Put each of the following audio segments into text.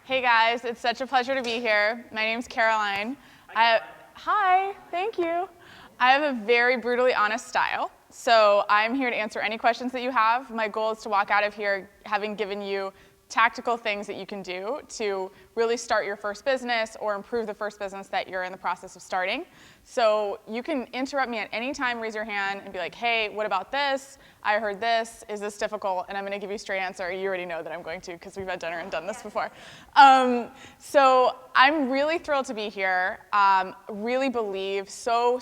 Hey guys, it's such a pleasure to be here. My name's Caroline. Hi, thank you. I have a very brutally honest style, so I'm here to answer any questions that you have. My goal is to walk out of here having given you tactical things that you can do to really start your first business or improve the first business that you're in the process of starting. So you can interrupt me at any time, raise your hand, and be like, hey, what about this? I heard this. Is this difficult? And I'm going to give you a straight answer. You already know that I'm going to because we've had dinner and done this before. So I'm really thrilled to be here. Really believe so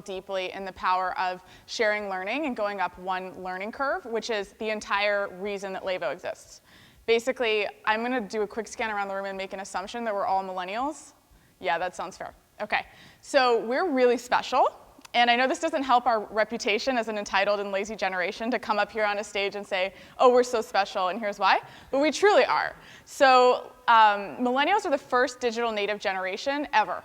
deeply in the power of sharing learning and going up one learning curve, which is the entire reason that Levo exists. Basically, I'm going to do a quick scan around the room and make an assumption that we're all millennials. Yeah, that sounds fair. Okay, so we're really special. And I know this doesn't help our reputation as an entitled and lazy generation to come up here on a stage and say, oh, we're so special, and here's why. But we truly are. So millennials are the first digital native generation ever.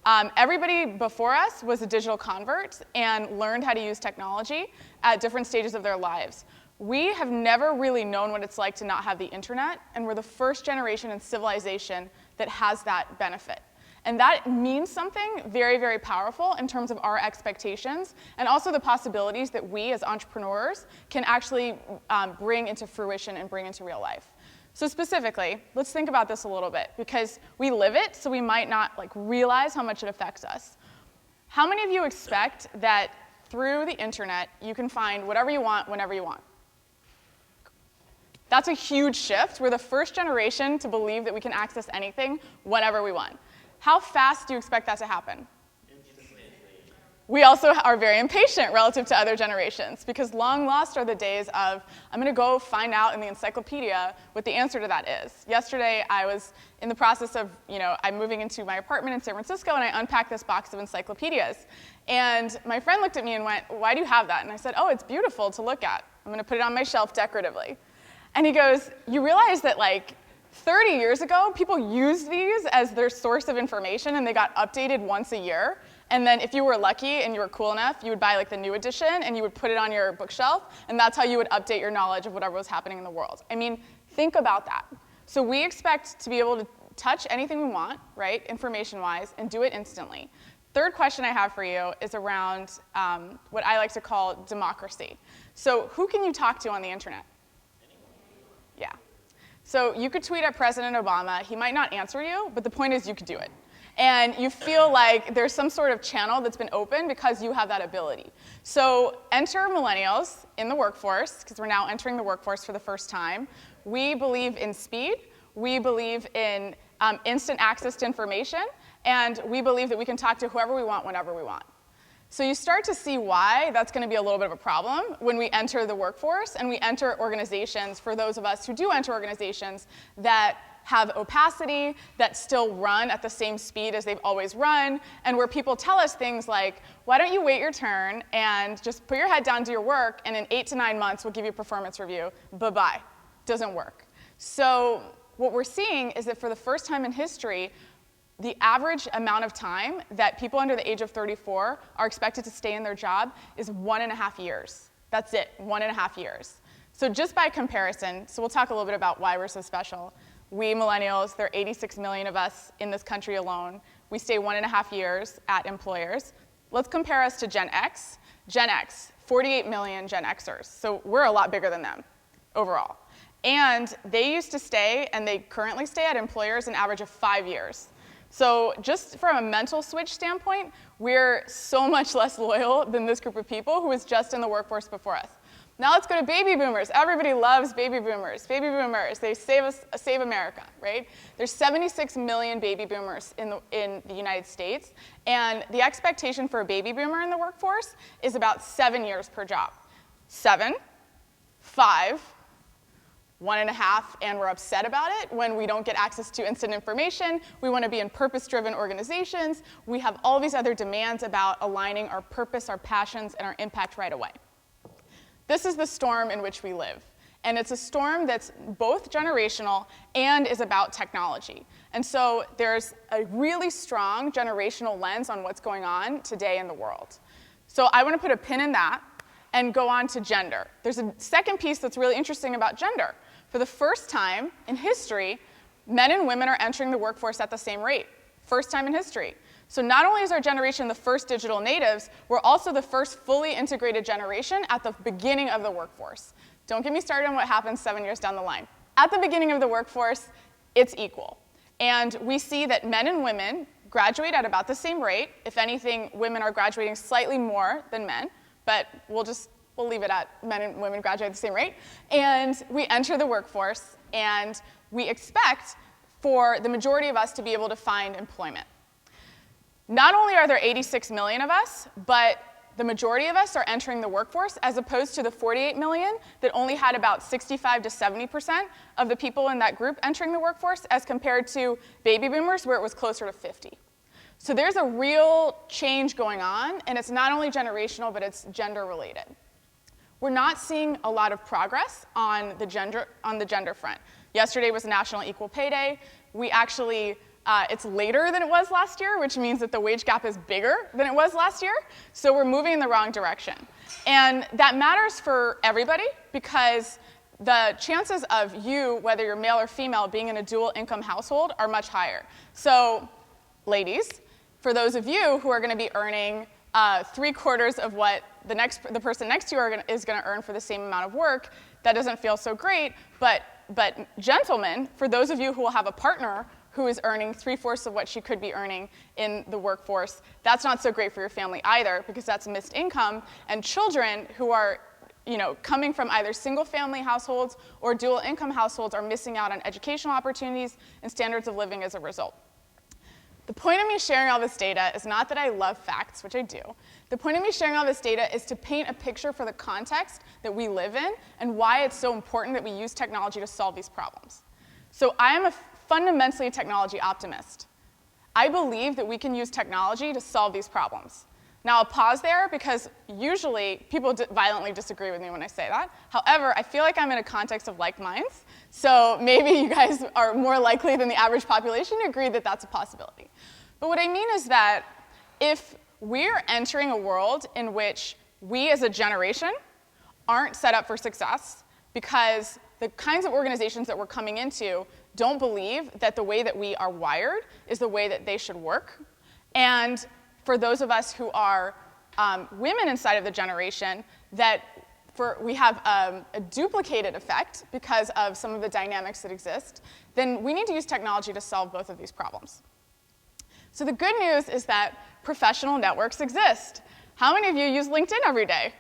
Everybody before us was a digital convert and learned how to use technology at different stages of their lives. We have never really known what it's like to not have the internet, and we're the first generation in civilization that has that benefit. And that means something very powerful in terms of our expectations and also the possibilities that we as entrepreneurs can actually bring into fruition and bring into real life. So specifically, let's think about this a little bit because we live it, so we might not realize how much it affects us. How many of you expect that through the internet you can find whatever you want whenever you want? That's a huge shift. We're the first generation to believe that we can access anything whenever we want. How fast do you expect that to happen? We also are very impatient relative to other generations because long lost are the days of, I'm going to go find out in the encyclopedia what the answer to that is. Yesterday, I was in the process of, I'm moving into my apartment in San Francisco, and I unpacked this box of encyclopedias. And my friend looked at me and went, why do you have that? And I said, oh, it's beautiful to look at. I'm going to put it on my shelf decoratively. And he goes, you realize that 30 years ago, people used these as their source of information, and they got updated once a year. And then if you were lucky and you were cool enough, you would buy the new edition, and you would put it on your bookshelf, and that's how you would update your knowledge of whatever was happening in the world. I mean, think about that. So we expect to be able to touch anything we want, right, information-wise, and do it instantly. Third question I have for you is around what I like to call democracy. So who can you talk to on the internet? Yeah. So you could tweet at President Obama. He might not answer you, but the point is you could do it. And you feel like there's some sort of channel that's been open because you have that ability. So enter millennials in the workforce, because we're now entering the workforce for the first time. We believe in speed. We believe in instant access to information. And we believe that we can talk to whoever we want whenever we want. So you start to see why that's going to be a little bit of a problem when we enter the workforce and we enter organizations, for those of us who do enter organizations, that have opacity, that still run at the same speed as they've always run, and where people tell us things like, why don't you wait your turn and just put your head down, do your work, and in 8 to 9 months we'll give you a performance review. Bye-bye. Doesn't work. So what we're seeing is that for the first time in history, the average amount of time that people under the age of 34 are expected to stay in their job is 1.5 years. That's it, 1.5 years. So just by comparison, so we'll talk a little bit about why we're so special. We millennials, there are 86 million of us in this country alone. We stay 1.5 years at employers. Let's compare us to Gen X. Gen X, 48 million Gen Xers. So we're a lot bigger than them overall. And they used to stay, and they currently stay at employers an average of 5 years. So just from a mental switch standpoint, we're so much less loyal than this group of people who was just in the workforce before us. Now let's go to baby boomers. Everybody loves baby boomers. Baby boomers, they save America, right? There's 76 million baby boomers in the United States, and the expectation for a baby boomer in the workforce is about 7 years per job. 7, 5, 1.5, and we're upset about it when we don't get access to instant information. We want to be in purpose-driven organizations. We have all these other demands about aligning our purpose, our passions, and our impact right away. This is the storm in which we live. And it's a storm that's both generational and is about technology. And so there's a really strong generational lens on what's going on today in the world. So I want to put a pin in that and go on to gender. There's a second piece that's really interesting about gender. For the first time in history, men and women are entering the workforce at the same rate, first time in history. So not only is our generation the first digital natives, we're also the first fully integrated generation at the beginning of the workforce. Don't get me started on what happens 7 years down the line. At the beginning of the workforce, it's equal. And we see that men and women graduate at about the same rate. If anything, women are graduating slightly more than men, but we'll leave it at men and women graduate at the same rate. And we enter the workforce, and we expect for the majority of us to be able to find employment. Not only are there 86 million of us, but the majority of us are entering the workforce, as opposed to the 48 million that only had about 65 to 70% of the people in that group entering the workforce, as compared to baby boomers, where it was closer to 50. So there's a real change going on, and it's not only generational, but it's gender related. We're not seeing a lot of progress on the gender front. Yesterday was National Equal Pay Day. We actually it's later than it was last year, which means that the wage gap is bigger than it was last year. So we're moving in the wrong direction. And that matters for everybody, because the chances of you, whether you're male or female, being in a dual income household are much higher. So ladies, for those of you who are going to be earning 3/4 of what the person next to you is going to earn for the same amount of work, that doesn't feel so great. But gentlemen, for those of you who will have a partner who is earning 3/4 of what she could be earning in the workforce, that's not so great for your family either, because that's missed income. And children who are coming from either single-family households or dual income households are missing out on educational opportunities and standards of living as a result. The point of me sharing all this data is not that I love facts, which I do. The point of me sharing all this data is to paint a picture for the context that we live in and why it's so important that we use technology to solve these problems. So I am fundamentally a technology optimist. I believe that we can use technology to solve these problems. Now, I'll pause there, because usually people violently disagree with me when I say that. However, I feel like I'm in a context of like minds, so maybe you guys are more likely than the average population to agree that that's a possibility. But what I mean is that if we're entering a world in which we as a generation aren't set up for success, because the kinds of organizations that we're coming into don't believe that the way that we are wired is the way that they should work. And for those of us who are women inside of the generation, we have a duplicated effect because of some of the dynamics that exist, then we need to use technology to solve both of these problems. So the good news is that professional networks exist. How many of you use LinkedIn every day?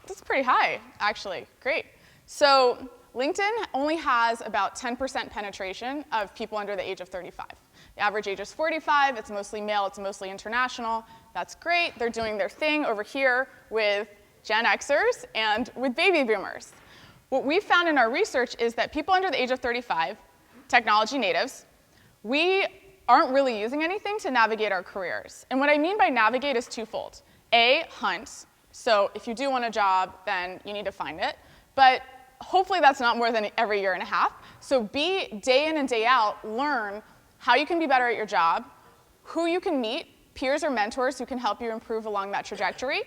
That's pretty high, actually. Great. So LinkedIn only has about 10% penetration of people under the age of 35. The average age is 45. It's mostly male. It's mostly international. That's great. They're doing their thing over here with Gen Xers and with baby boomers. What we found in our research is that people under the age of 35, technology natives, we aren't really using anything to navigate our careers. And what I mean by navigate is twofold. A, hunt. So if you do want a job, then you need to find it. But hopefully that's not more than every year and a half. So B, day in and day out, learn how you can be better at your job, who you can meet, peers or mentors who can help you improve along that trajectory,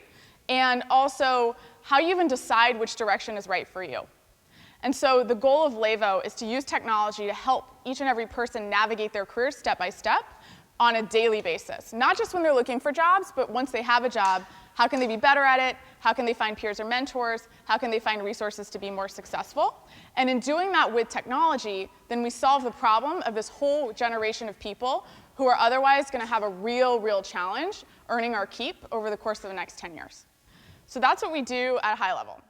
and also how you even decide which direction is right for you. And so the goal of Levo is to use technology to help each and every person navigate their careers step by step on a daily basis. Not just when they're looking for jobs, but once they have a job, how can they be better at it? How can they find peers or mentors? How can they find resources to be more successful? And in doing that with technology, then we solve the problem of this whole generation of people who are otherwise going to have a real challenge earning our keep over the course of the next 10 years. So that's what we do at a high level.